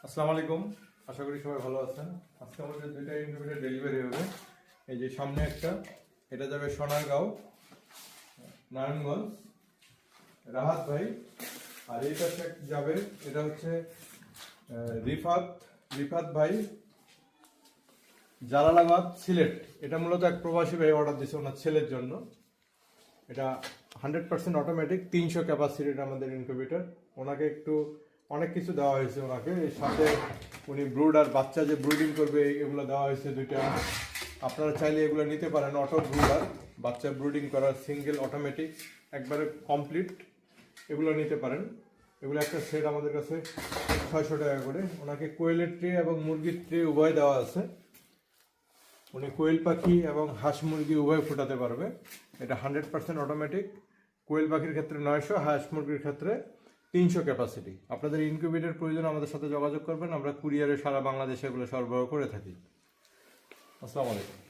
আসসালামু আলাইকুম, আশা করি সবাই ভালো আছেন। আজকে আমাদের দুইটা ইনকিউবেটর ডেলিভারি হবে। এই যে সামনে একটা, এটা যাবে সোনারগাঁও নারায়ণগঞ্জ, রাহাত ভাই। আর এই পাশে যাবে, এটা হচ্ছে রিফাত রিফাত ভাই, জালালাবাদ, সিলেট। এটা মূলত এক প্রবাসী ভাই অর্ডার দিয়েছে ওনার ছেলের জন্য। এটা 100% অটোমেটিক, 300 ক্যাপাসিটির আমাদের ইনকিউবেটর। ওনাকে একটু অনেক কিছু দেওয়া হয়েছে ওনাকে, এর সাথে উনি ব্রুড আর বাচ্চা যে ব্রুডিং করবে এগুলো দেওয়া হয়েছে দুইটা। আপনারা চাইলে এগুলো নিতে পারেন, অটো ব্রুডার, বাচ্চা ব্রুডিং করার, সিঙ্গেল অটোমেটিক, একবারে কমপ্লিট, এগুলো নিতে পারেন। এগুলো একটা সেট আমাদের কাছে 600 টাকা করে। ওনাকে কোয়েলের ট্রে এবং মুরগির ট্রে উভয় দেওয়া আছে। উনি কোয়েল পাখি এবং হাঁস মুরগি উভয় ফোটাতে পারবে। এটা 100% অটোমেটিক। কোয়েল পাখির ক্ষেত্রে 900, হাঁস মুরগির ক্ষেত্রে 300 ক্যাপাসিটি। আপনাদের ইনকিউবেটর প্রয়োজন আমাদের সাথে যোগাযোগ করবেন, আমরা কুরিয়ারে সারা বাংলাদেশে এগুলো সরবরাহ করে থাকি। আসসালামু আলাইকুম।